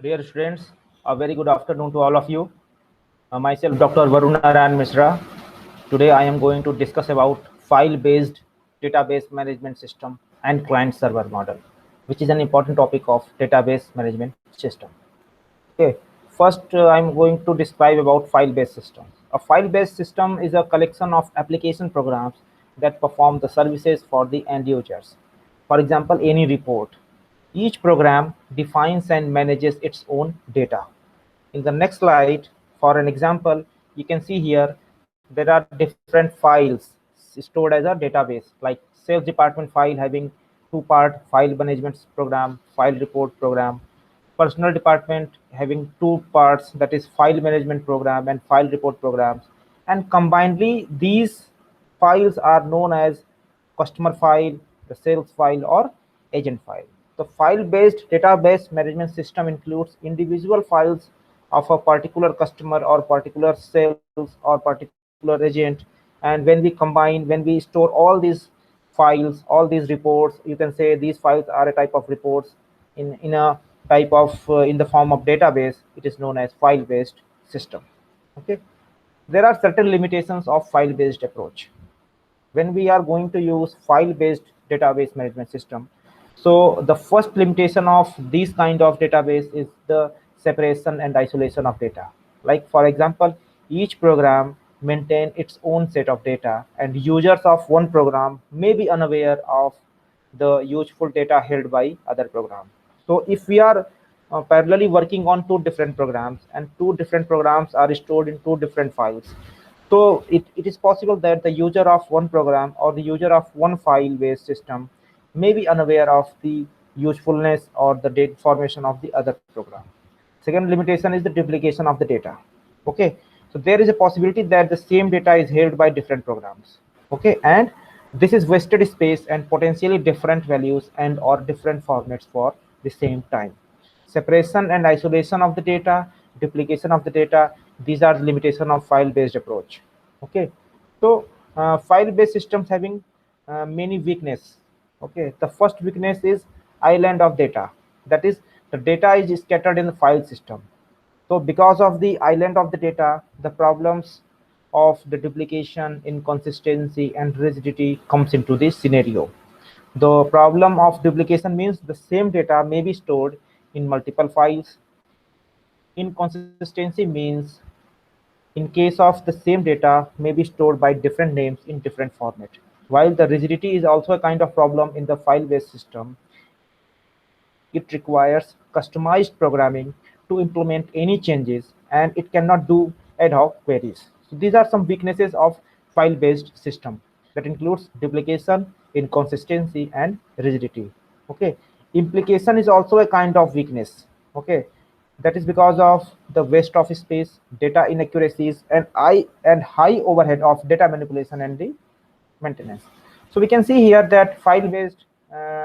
Dear students, a very good afternoon to all of you. Myself, Dr. Varunarayan Mishra. Today, I am going to discuss about file-based database management system and client-server model, which is an important topic of database management system. Okay, first, I'm going to describe about file-based system. A file-based system is a collection of application programs that perform the services for the end users. For example, any report. Each program defines and manages its own data. In the next slide, for an example, you can see here there are different files stored as a database, like sales department file having two-part file management program, file report program, personal department having two parts, that is file management program and file report programs, and combinedly these files are known as customer file, the sales file, or agent file. The file-based database management system includes individual files of a particular customer or particular sales or particular agent, and when we combine, when we store all these files, all these reports, you can say these files are a type of reports in a type of in the form of database. It is known as file-based system. Okay, there are certain limitations of file-based approach when we are going to use file-based database management system. So the first limitation of these kind of database is the separation and isolation of data. Like for example, each program maintain its own set of data, and users of one program may be unaware of the useful data held by other program. So if we are parallelly working on two different programs and two different programs are stored in two different files, so it is possible that the user of one program or the user of one file based system may be unaware of the usefulness or the data formation of the other program. Second limitation is the duplication of the data. Okay, so there is a possibility that the same data is held by different programs. Okay, and this is wasted space and potentially different values and or different formats for the same time. Separation and isolation of the data, duplication of the data, these are the limitation of file based approach. Okay, so file based systems having many weakness. Okay, the first weakness is island of data, that is the data is scattered in the file system. So because of the island of the data, the problems of the duplication, inconsistency, and rigidity comes into this scenario. The problem of duplication means the same data may be stored in multiple files. Inconsistency means in case of the same data may be stored by different names in different format. While the rigidity is also a kind of problem in the file-based system, it requires customized programming to implement any changes, and it cannot do ad hoc queries. So these are some weaknesses of file-based system that includes duplication, inconsistency, and rigidity. Okay, implication is also a kind of weakness. Okay, that is because of the waste of space, data inaccuracies, and high overhead of data manipulation and the maintenance. So we can see here that file-based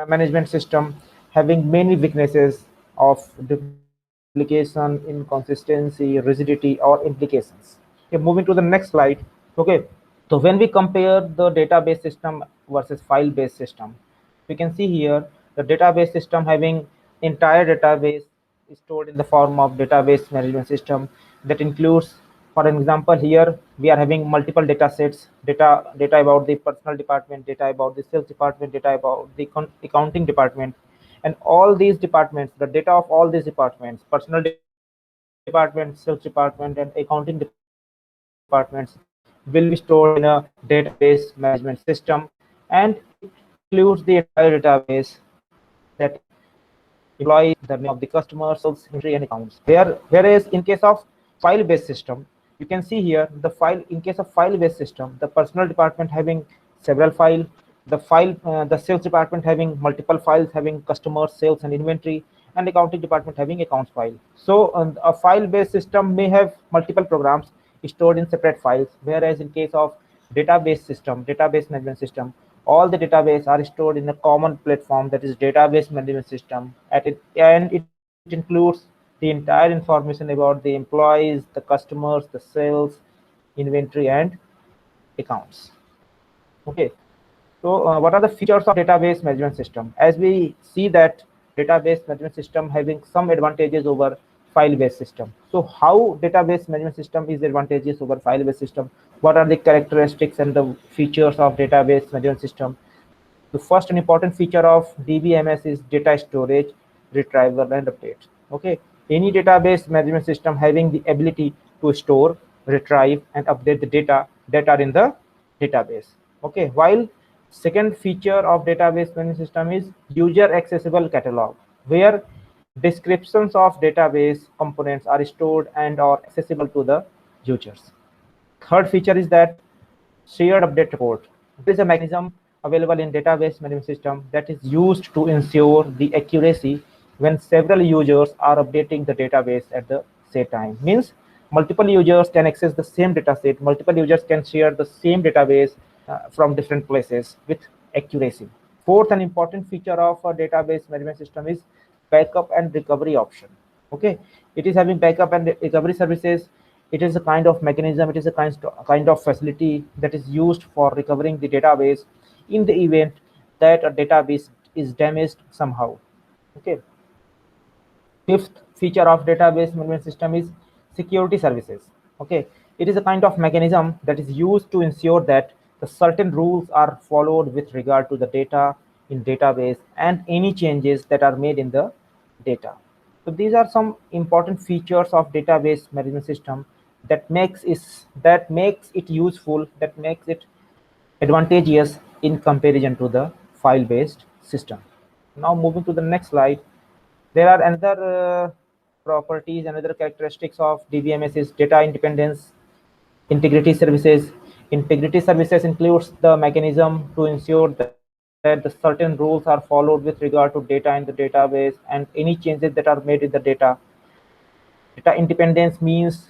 management system having many weaknesses of duplication, inconsistency, rigidity, or implications. Okay, moving to the next slide. Okay, so when we compare the database system versus file-based system, we can see here the database system having entire database is stored in the form of database management system that includes, for example, here we are having multiple data sets, data about the personal department, data about the sales department, data about the accounting department, and all these departments, the data of all these departments, personal department, sales department, and accounting departments will be stored in a database management system, and it includes the entire database that employees, the name of the customer, sales, inventory, and accounts. Whereas in case of file-based system, you can see here the file. In case of file-based system, the personal department having several files, the sales department having multiple files having customers, sales, and inventory, and accounting department having accounts file. So a file-based system may have multiple programs stored in separate files, whereas in case of database system, database management system, all the database are stored in a common platform, that is database management system, and it includes the entire information about the employees, the customers, the sales, inventory, and accounts. Okay, so what are the features of database management system? As we see that database management system having some advantages over file-based system. So how database management system is advantageous over file-based system? What are the characteristics and the features of database management system? The first and important feature of DBMS is data storage, retrieval, and update. Okay, any database management system having the ability to store, retrieve, and update the data that are in the database. Okay, while second feature of database management system is user accessible catalog, where descriptions of database components are stored and are accessible to the users. Third feature is that shared update report. There is a mechanism available in database management system that is used to ensure the accuracy when several users are updating the database at the same time. Means multiple users can access the same data set, multiple users can share the same database from different places with accuracy. Fourth and important feature of a database management system is backup and recovery option. Okay, it is having backup and recovery services. It is a kind of mechanism, it is a kind of facility that is used for recovering the database in the event that a database is damaged somehow. Okay, fifth feature of database management system is security services. Okay, it is a kind of mechanism that is used to ensure that the certain rules are followed with regard to the data in database and any changes that are made in the data. So these are some important features of database management system that makes it useful, that makes it advantageous in comparison to the file-based system. Now moving to the next slide, there are another properties, another characteristics of DBMS is data independence, integrity services. Integrity services includes the mechanism to ensure that the certain rules are followed with regard to data in the database and any changes that are made in the data. Data independence means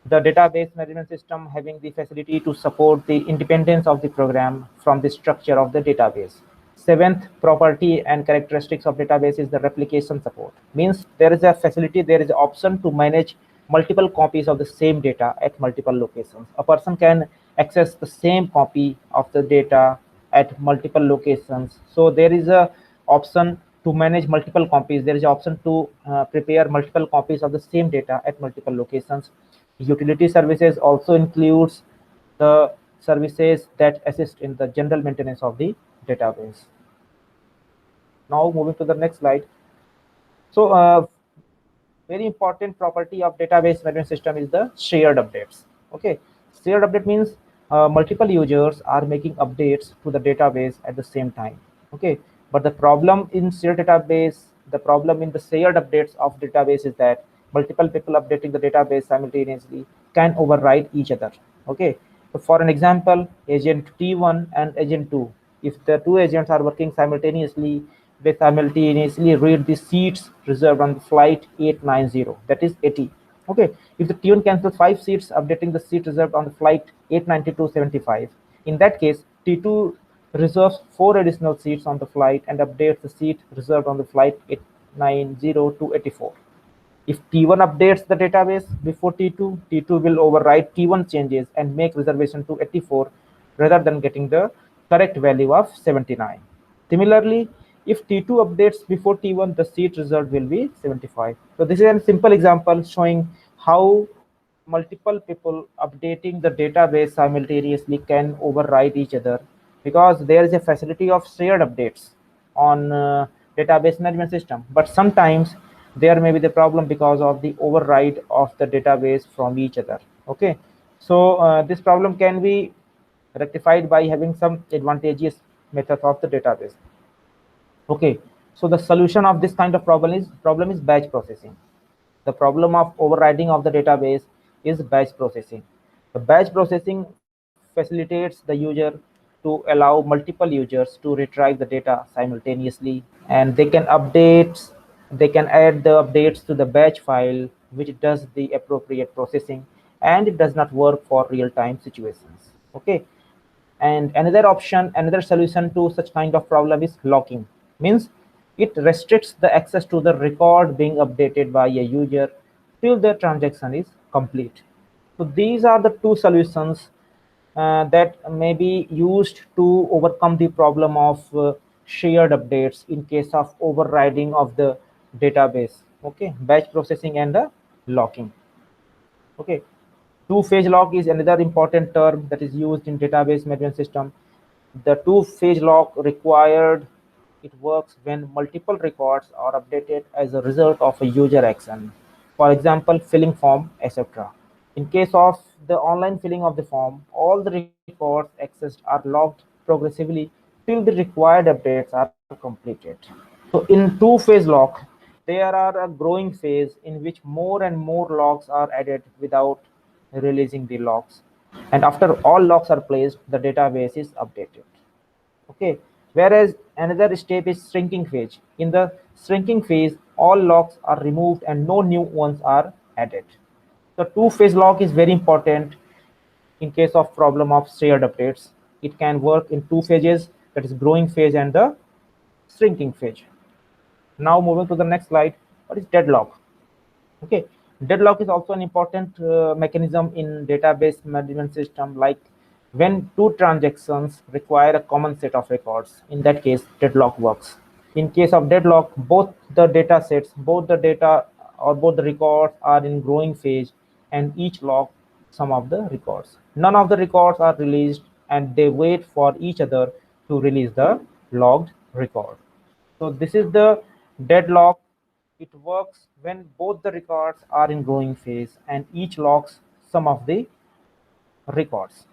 the database management system having the facility to support the independence of the program from the structure of the database. Seventh property and characteristics of database is the replication support. Means there is a facility, there is an option to manage multiple copies of the same data at multiple locations. A person can access the same copy of the data at multiple locations. So there is a option to manage multiple copies. There is an option to prepare multiple copies of the same data at multiple locations. Utility services also includes the services that assist in the general maintenance of the database. Now moving to the next slide. So very important property of database management system is the shared updates. Okay, shared update means multiple users are making updates to the database at the same time. Okay, but the problem in shared database, the problem in the shared updates of database is that multiple people updating the database simultaneously can override each other. Okay, so for an example, agent T1 and agent 2, if the two agents are working simultaneously, they simultaneously read the seats reserved on the flight 890, that is 80. Okay, if the T1 cancels 5 seats, updating the seat reserved on the flight 892.75, in that case T2 reserves 4 additional seats on the flight and updates the seat reserved on the flight 890 to 84. If T1 updates the database before T2, T2 will override T1 changes and make reservation to 84 rather than getting the correct value of 79. Similarly, if T2 updates before T1, the seat reserved will be 75. So this is a simple example showing how multiple people updating the database simultaneously can override each other, because there is a facility of shared updates on database management system. But sometimes there may be the problem because of the override of the database from each other. Okay, so this problem can be rectified by having some advantageous methods of the database. Okay, so the solution of this kind of problem is batch processing. The problem of overriding of the database is batch processing. The batch processing facilitates the user to allow multiple users to retrieve the data simultaneously, and they can add the updates to the batch file, which does the appropriate processing, and it does not work for real-time situations. Okay, and another solution to such kind of problem is locking. Means it restricts the access to the record being updated by a user till the transaction is complete. So these are the two solutions that may be used to overcome the problem of shared updates in case of overriding of the database. Okay, batch processing and the locking. Okay, two-phase lock is another important term that is used in database management system. The two-phase lock required, it works when multiple records are updated as a result of a user action. For example, filling form, etc. In case of the online filling of the form, all the records accessed are logged progressively till the required updates are completed. So in two-phase lock, there are a growing phase in which more and more logs are added without releasing the logs. And after all logs are placed, the database is updated. Okay, whereas another step is shrinking phase. In the shrinking phase, all logs are removed and no new ones are added. The two-phase lock is very important in case of problem of shared updates. It can work in two phases, that is growing phase and the shrinking phase. Now moving to the next slide, what is deadlock? Okay, deadlock is also an important mechanism in database management system, like when two transactions require a common set of records. In that case, deadlock works. In case of deadlock, both the data sets, both the data or both the records are in growing phase and each lock some of the records. None of the records are released and they wait for each other to release the logged record. So this is the deadlock. It works when both the records are in growing phase and each locks some of the records.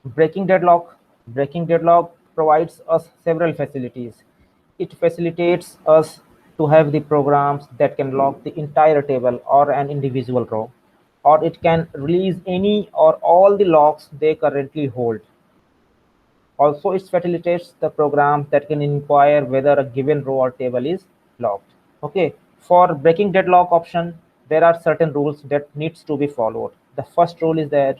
Breaking deadlock. Breaking deadlock provides us several facilities. It facilitates us to have the programs that can lock the entire table or an individual row, or it can release any or all the locks they currently hold. Also, it facilitates the program that can inquire whether a given row or table is locked. Okay, for breaking deadlock option, there are certain rules that needs to be followed. The first rule is that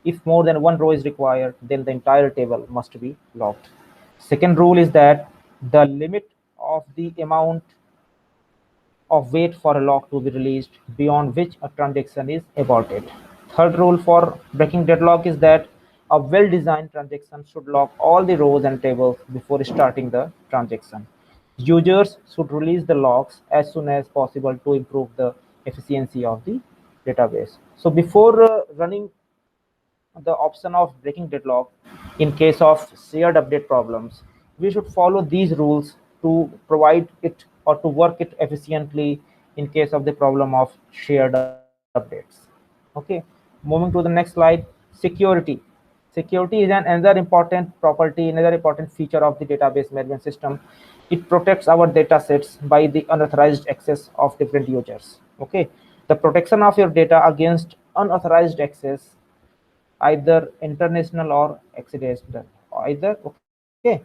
if more than one row is required, then the entire table must be locked. Second rule is that the limit of the amount of wait for a lock to be released beyond which a transaction is aborted. Third rule for breaking deadlock is that a well-designed transaction should lock all the rows and tables before starting the transaction. Users should release the locks as soon as possible to improve the efficiency of the database. So before running the option of breaking deadlock in case of shared update problems, we should follow these rules to provide it or to work it efficiently in case of the problem of shared updates. Okay, moving to the next slide. Security. Security is another important property, another important feature of the database management system. It protects our data sets by the unauthorized access of different users. Okay, the protection of your data against unauthorized access, either international or accidental, either. Okay,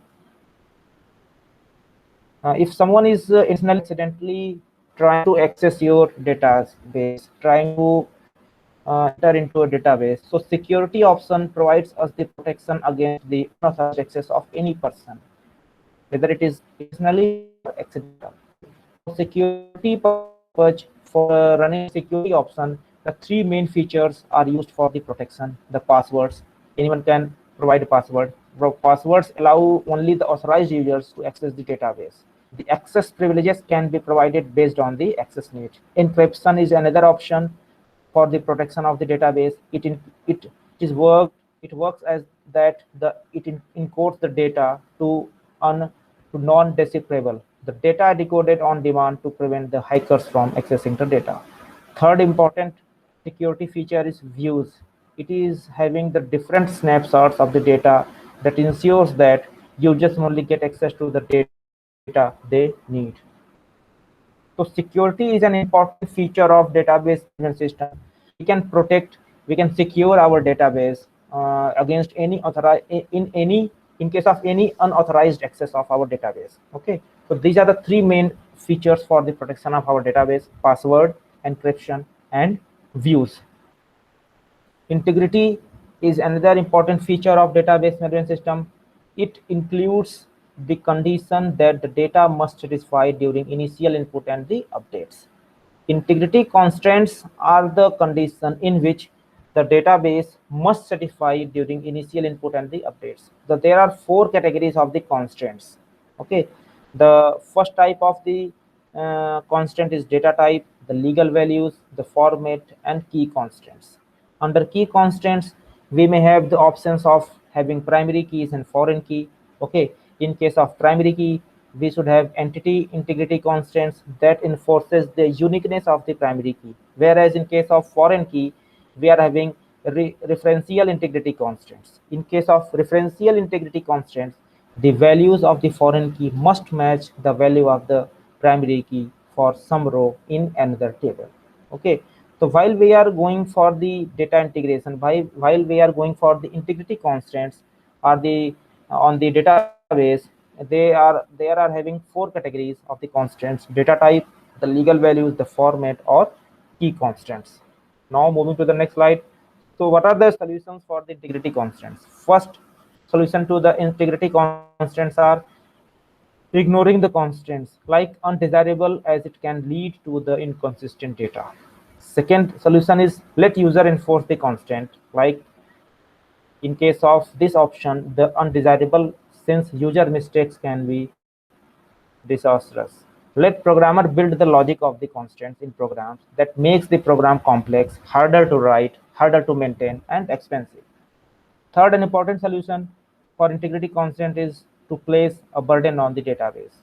if someone is intentionally accidentally trying to access your database, trying to enter into a database, so security option provides us the protection against the unauthorized access of any person, whether it is intentionally or accidental. For security purpose, for running security option, the three main features are used for the protection. The passwords, anyone can provide a password. Passwords allow only the authorized users to access the database. The access privileges can be provided based on the access need. Encryption is another option for the protection of the database. It works as that it encodes the data to non-decipherable. The data decoded on demand to prevent the hackers from accessing the data. Third important security feature is views. It is having the different snapshots of the data that ensures that users only get access to the data they need. So security is an important feature of database management system. We can secure our database against any in case of any unauthorized access of our database. Okay, so these are the three main features for the protection of our database: password, encryption, and views. Integrity is another important feature of database management system. It includes the condition that the data must satisfy during initial input and the updates. Integrity constraints are the condition in which the database must satisfy during initial input and the updates. So there are 4 categories of the constants. Okay, the first type of the constant is data type, the legal values, the format, and key constants. Under key constants, we may have the options of having primary keys and foreign key. Okay, in case of primary key, we should have entity integrity constants that enforces the uniqueness of the primary key, whereas in case of foreign key, we are having referential integrity constants. In case of referential integrity constants, the values of the foreign key must match the value of the primary key for some row in another table. Okay, so while we are going for the data integration, while we are going for the integrity constants or the on the database, they are having 4 categories of the constants: data type, the legal values, the format, or key constants. Now moving to the next slide. So what are the solutions for the integrity constants? First solution to the integrity constants are ignoring the constants like undesirable, as it can lead to the inconsistent data. Second solution is let user enforce the constant, like in case of this option, the undesirable, since user mistakes can be disastrous. Let programmer build the logic of the constants in programs that makes the program complex, harder to write, harder to maintain, and expensive. Third and important solution for integrity constant is to place a burden on the database.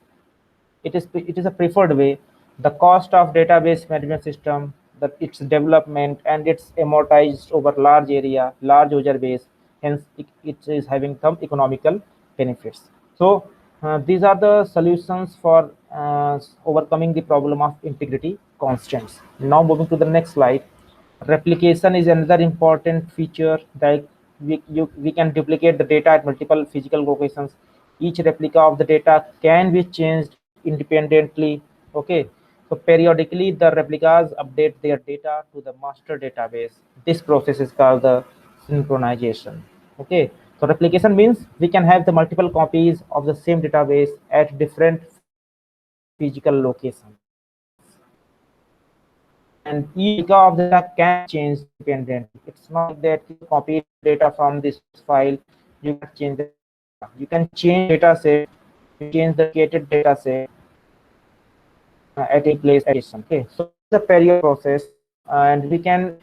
It is a preferred way. The cost of database management system, its development, and it's amortized over large area, large user base. Hence, it is having some economical benefits. So these are the solutions for overcoming the problem of integrity constants. Now moving to the next slide. Replication is another important feature that we can duplicate the data at multiple physical locations. Each replica of the data can be changed independently. Okay, so periodically the replicas update their data to the master database. This process is called the synchronization. Okay, so replication means we can have the multiple copies of the same database at different physical locations, and each replica of the data can be changed independently. It's not like that you copy data from this file, you can change the data. You can change data set, you can change the created data set at a place addition. Okay, so this is a period process, and we can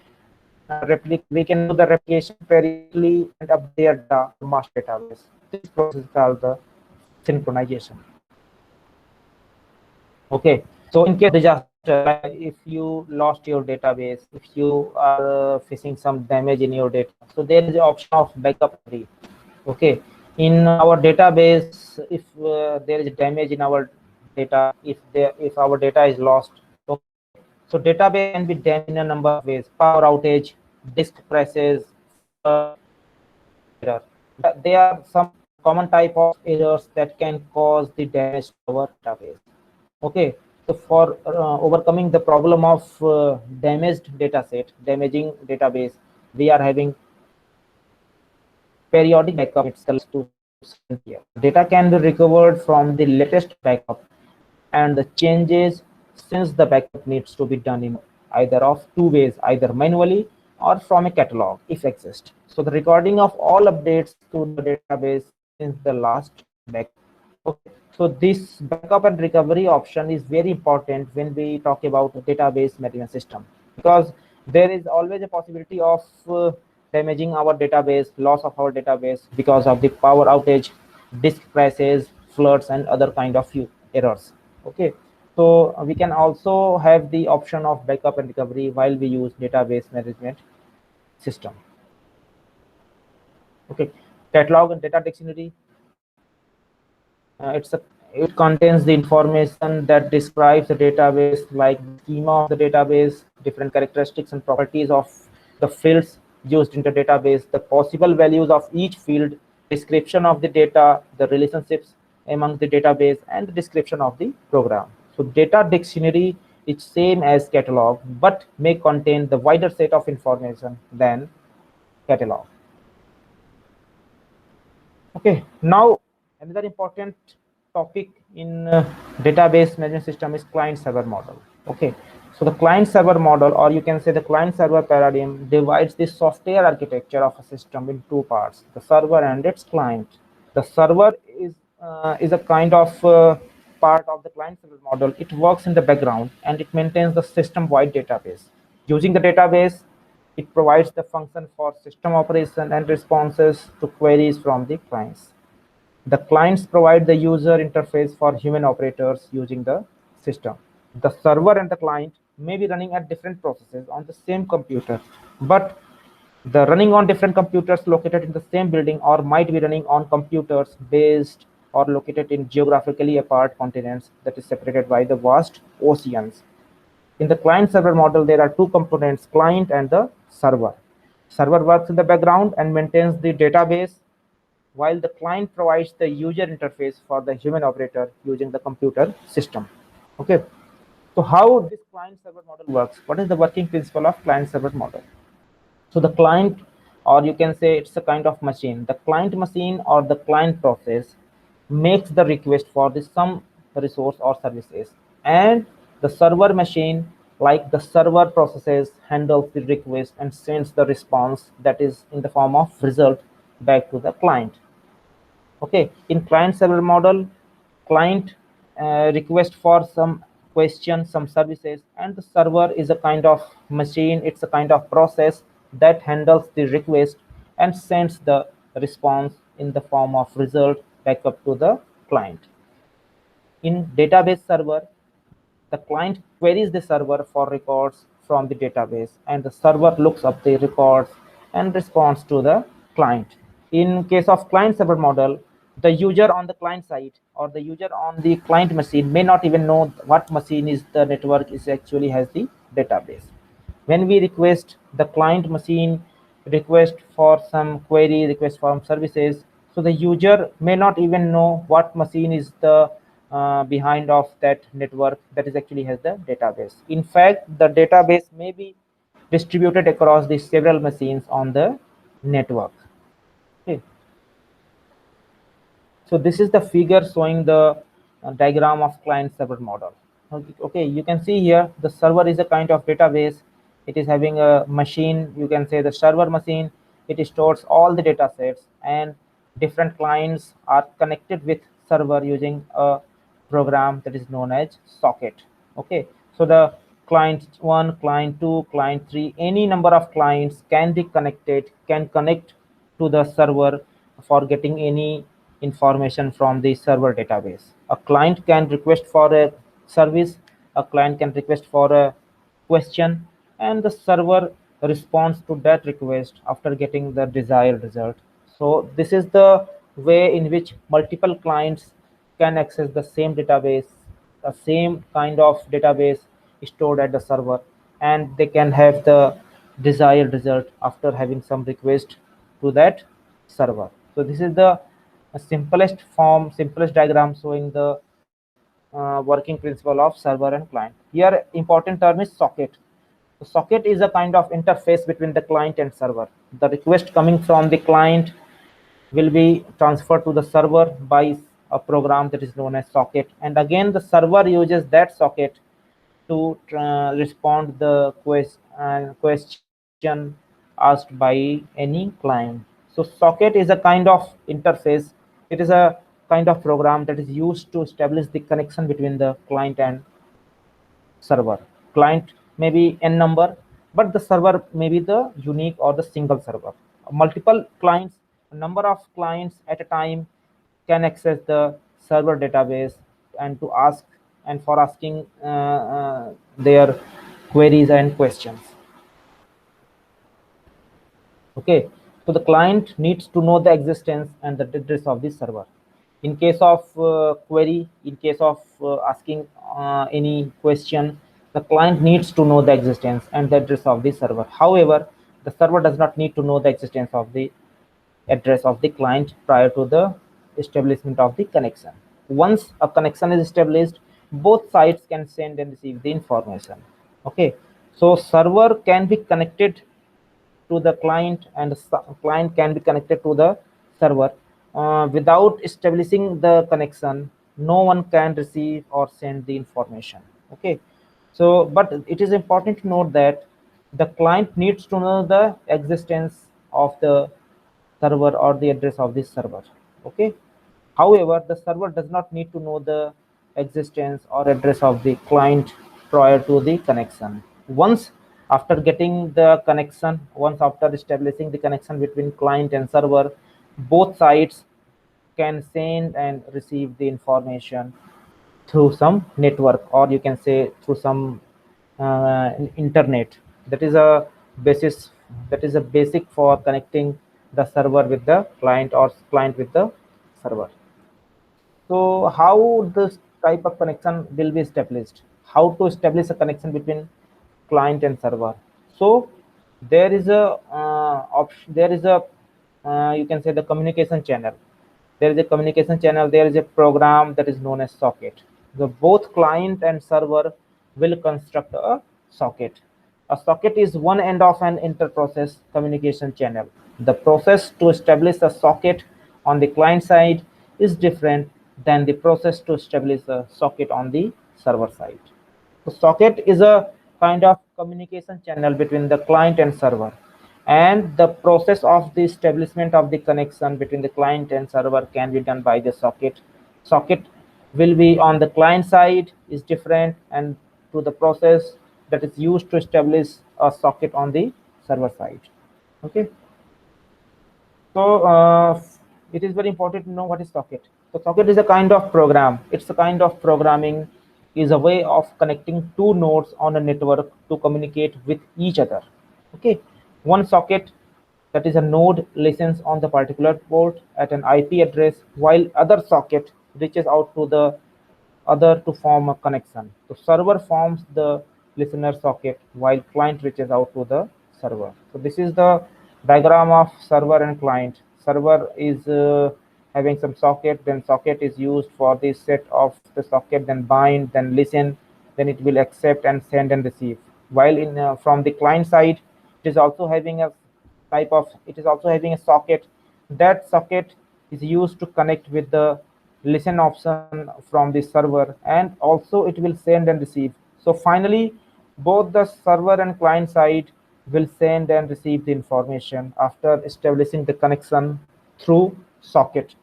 do the replication periodically and update their data to master database. This process is called the synchronization. Okay, so in case of disaster, like if you lost your database, if you are facing some damage in your data, so there is the option of backup recovery. Okay, in our database, if there is damage in our data, if our data is lost, okay, so database can be damaged in a number of ways: power outage, disk crashes, error. There are some common type of errors that can cause the damage to our database. Okay, so for overcoming the problem of damaged data set, damaging database, we are having periodic backup itself to here. Data can be recovered from the latest backup, and the changes since the backup needs to be done in either of 2 ways, either manually or from a catalog if exists. So the recording of all updates to the database since the last backup. Okay. So this backup and recovery option is very important when we talk about database management system, because there is always a possibility of damaging our database, loss of our database because of the power outage, disk crashes, floods, and other kind of errors. Okay, so we can also have the option of backup and recovery while we use database management system. Okay, catalog and data dictionary. It contains the information that describes the database, like the schema of the database, different characteristics and properties of the fields used in the database, the possible values of each field, description of the data, the relationships among the database, and the description of the program. So data dictionary is same as catalog, but may contain the wider set of information than catalog. Okay, now another important topic in database management system is client server model. Okay, So the client server model, or you can say the client server paradigm, divides the software architecture of a system in two parts: the server and its client. The server is a kind of part of the client server model. It works in the background and it maintains the system-wide database. Using the database, it provides the function for system operation and responses to queries from the clients. The clients provide the user interface for human operators using the system. The server and the client may be running at different processes on the same computer, but the running on different computers located in the same building, or might be running on computers based or located in geographically apart continents that is separated by the vast oceans. In the client server model, there are two components, client and the server. Server works in the background and maintains the database, while the client provides the user interface for the human operator using the computer system. Okay, so how this client server model works? What is the working principle of client server model? So the client, or you can say it's a kind of machine. The client machine or the client process makes the request for the some resource or services, and the server machine, like the server processes, handles the request and sends the response that is in the form of result back to the client. Okay, in client server model, client request for some question, some services, and the server is a kind of machine. It's a kind of process that handles the request and sends the response in the form of result back up to the client. In database server, the client queries the server for records from the database, and the server looks up the records and responds to the client. In case of client server model, the user on the client side or the user on the client machine may not even know what machine is the network is actually has the database. When we request, the client machine request for some query, request for some services, so the user may not even know what machine is the behind of that network that is actually has the database. In fact, the database may be distributed across the several machines on the network. Okay. So this is the figure showing the diagram of client server model. Okay, you can see here the server is a kind of database. It is having a machine, you can say the server machine. It stores all the data sets, and different clients are connected with server using a program that is known as socket. Okay, so the client 1, client 2, client 3, any number of clients can be connected, can connect to the server for getting any information from the server database. A client can request for a service, a client can request for a question, and the server responds to that request after getting the desired result. So this is the way in which multiple clients can access the same database, the same kind of database stored at the server, and they can have the desired result after having some request to that server. So this is the simplest form, simplest diagram showing the working principle of server and client. Here important term is socket. The socket is a kind of interface between the client and server. The request coming from the client will be transferred to the server by a program that is known as socket, and again the server uses that socket to respond the question asked by any client. So socket is a kind of interface. It is a kind of program that is used to establish the connection between the client and server. Client may be n number, but the server may be the unique or the single server. Multiple clients, a number of clients at a time can access the server database and to ask and for asking their queries and questions. Okay, so the client needs to know the existence and the address of the server. In case of query, in case of asking any question, the client needs to know the existence and the address of the server. However, the server does not need to know the existence of the address of the client prior to the establishment of the connection. Once a connection is established, both sides can send and receive the information. Okay, so server can be connected to the client and the client can be connected to the server. Without establishing the connection, no one can receive or send the information. Okay, So, but it is important to note that the client needs to know the existence of the server or the address of this server. Okay. However, the server does not need to know the existence or address of the client prior to the connection. Once after getting the connection, once after establishing the connection between client and server, both sides can send and receive the information through some network, or you can say through some internet. That is a basis, that is a basic for connecting the server with the client or client with the server. So how this type of connection will be established? How to establish a connection between client and server? So there is a option. There is a you can say the communication channel. There is a communication channel. There is a program that is known as socket. The both client and server will construct a socket. A socket is one end of an inter-process communication channel. The process to establish a socket on the client side is different than the process to establish a socket on the server side. So socket is a kind of communication channel between the client and server, and the process of the establishment of the connection between the client and server can be done by the socket. Socket will be on the client side is different, and to the process that is used to establish a socket on the server side. Okay. So it is very important to know what is socket. So socket is a kind of program. It's a kind of programming, is a way of connecting two nodes on a network to communicate with each other. Okay, one socket, that is a node, listens on the particular port at an IP address, while other socket reaches out to the other to form a connection. So server forms the listener socket while client reaches out to the server. So this is the diagram of server and client. Server is having some socket, then socket is used for the set of the socket, then bind, then listen, then it will accept and send and receive. While in from the client side, it is also having a it is also having a socket. That socket is used to connect with the listen option from the server, and also it will send and receive. So finally, both the server and client side will send and receive the information after establishing the connection through socket.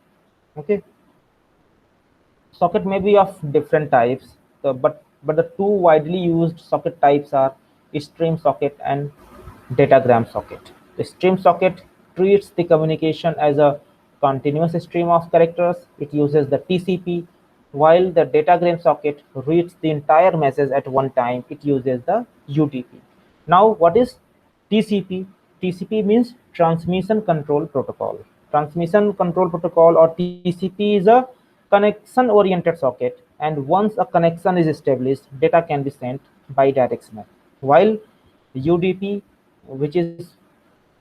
Okay. Socket may be of different types, but the two widely used socket types are stream socket and datagram socket. The stream socket treats the communication as a continuous stream of characters. It uses the TCP, while the datagram socket reads the entire message at one time. It uses the UDP. Now, what is TCP? TCP means Transmission Control Protocol. Transmission Control Protocol, or TCP, is a connection oriented socket, and once a connection is established, data can be sent bidirectional. While UDP, which is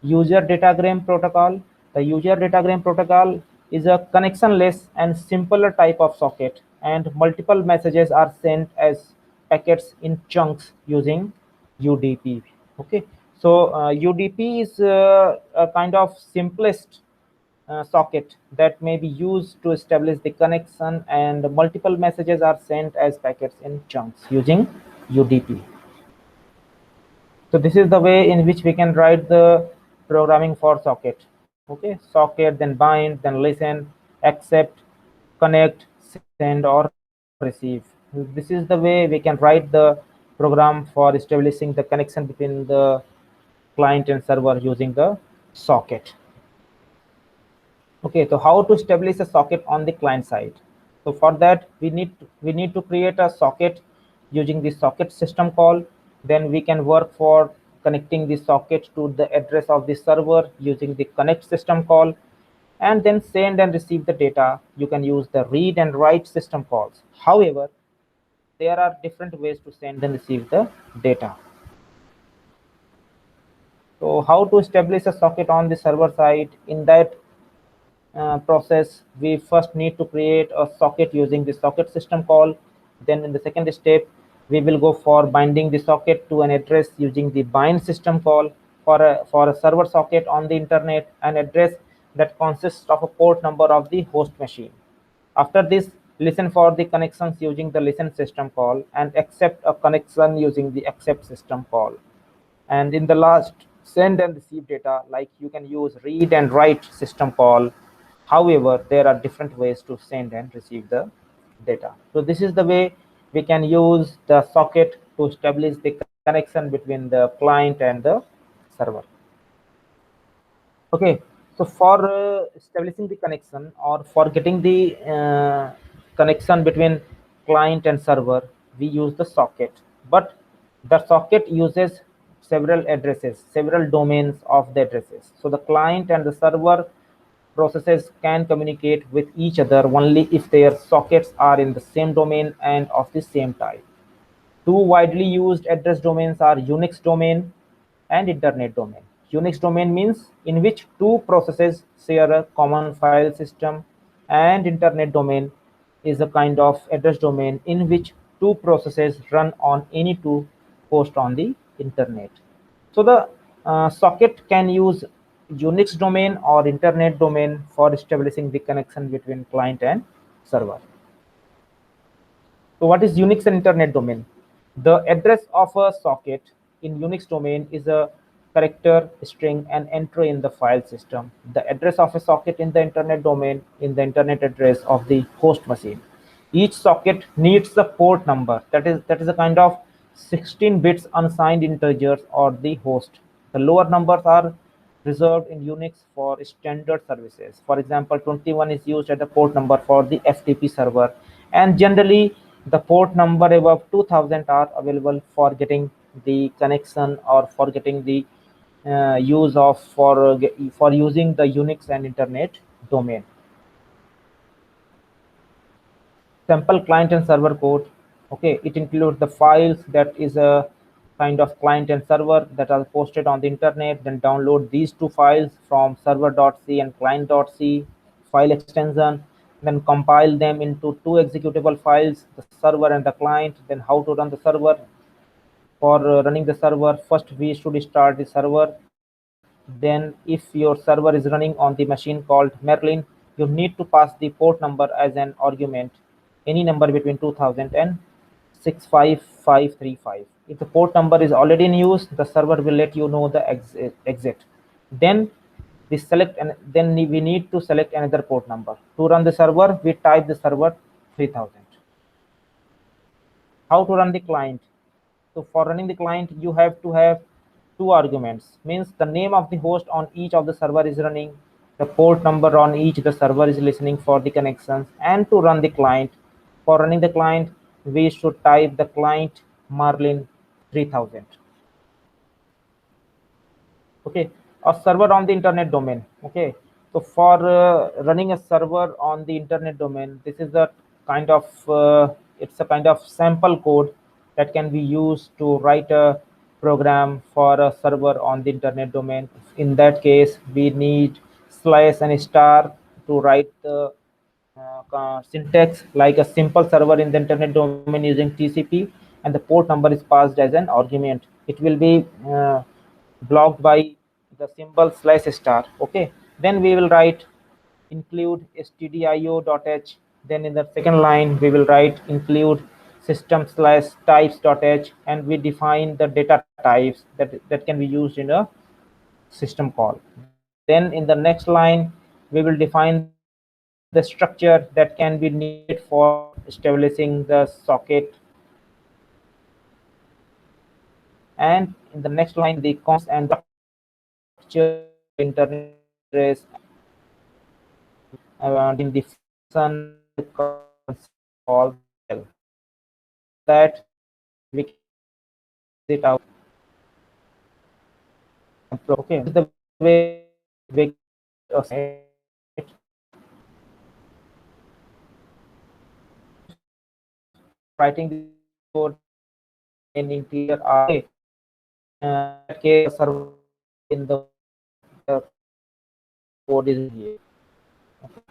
User Datagram Protocol, the User Datagram Protocol is a connectionless and simpler type of socket, and multiple messages are sent as packets in chunks using UDP. Okay, so UDP is a kind of simplest socket that may be used to establish the connection, and multiple messages are sent as packets in chunks using UDP. So this is the way in which we can write the programming for socket. Okay, socket, then bind, then listen, accept, connect, send, or receive. This is the way we can write the program for establishing the connection between the client and server using the socket. Okay, so how to establish a socket on the client side? So for that, we need to create a socket using the socket system call. Then we can work for connecting the socket to the address of the server using the connect system call, and then send and receive the data. You can use the read and write system calls. However, there are different ways to send and receive the data. So how to establish a socket on the server side? In that process, we first need to create a socket using the socket system call. Then in the second step, we will go for binding the socket to an address using the bind system call. For a server socket on the internet, an address that consists of a port number of the host machine. After this, listen for the connections using the listen system call, and accept a connection using the accept system call. And in the last, send and receive data, like you can use read and write system call. However, there are different ways to send and receive the data. So this is the way we can use the socket to establish the connection between the client and the server. Okay, so for establishing the connection, or for getting the connection between client and server, we use the socket. But the socket uses several addresses, several domains of the addresses. So the client and the server processes can communicate with each other only if their sockets are in the same domain and of the same type. Two widely used address domains are Unix domain and Internet domain. Unix domain means in which two processes share a common file system, and Internet domain is a kind of address domain in which two processes run on any two hosts on the internet. So the socket can use Unix domain or Internet domain for establishing the connection between client and server. So what is Unix and Internet domain? The address of a socket in Unix domain is a character, string, and entry in the file system. The address of a socket in the Internet domain in the Internet address of the host machine. Each socket needs a port number. That is a kind of 16 bits unsigned integers or the host. The lower numbers are reserved in Unix for standard services. For example, 21 is used as a port number for the FTP server, and generally the port number above 2000 are available for getting the connection or for getting the use of for using the Unix and Internet domain. Sample client and server code. Okay, it includes the files that is a kind of client and server that are posted on the internet. Then download these two files from server.c and client.c file extension, then compile them into two executable files, the server and the client. Then how to run the server. For running the server, first we should start the server. Then if your server is running on the machine called Merlin, you need to pass the port number as an argument, any number between 2000 and 65535. If the port number is already in use, the server will let you know the exit. Then we select, and then we need to select another port number. To run the server, we type the server 3000. How to run the client? So for running the client, you have to have two arguments, means the name of the host on each of the server is running, the port number on each the server is listening for the connections. And to run the client, for running the client, we should type the client Marlin 3000. Okay, a server on the internet domain. Okay, so for running a server on the internet domain, this is a kind of it's a kind of sample code that can be used to write a program for a server on the internet domain. In that case, we need slash and star to write the syntax, like a simple server in the internet domain using TCP, and the port number is passed as an argument. It will be blocked by the symbol slash star. Okay, then we will write include stdio.h. Then in the second line we will write include system slash types.h, and we define the data types that can be used in a system call. Then in the next line we will define the structure that can be needed for establishing the socket. And in the next line the cons and the structure internet address in the function call that we can it out. Okay, this is the way we writing the code in interior case server in the code is here. Okay.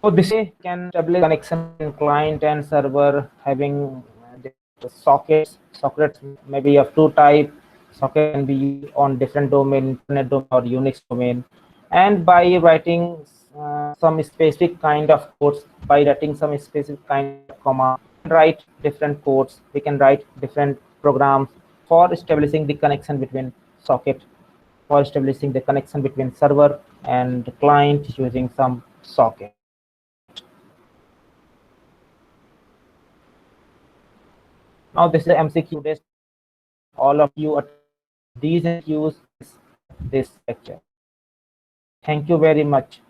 So this way can establish connection in client and server having sockets maybe of two type. Socket can be used on different domain, internet domain or Unix domain, and by writing some specific kind of codes by writing some specific kind of command. Write different codes. We can write different programs for establishing the connection between socket, for establishing the connection between server and client using some socket. Now this is the MCQ. All of you attend these MCQs this lecture. Thank you very much.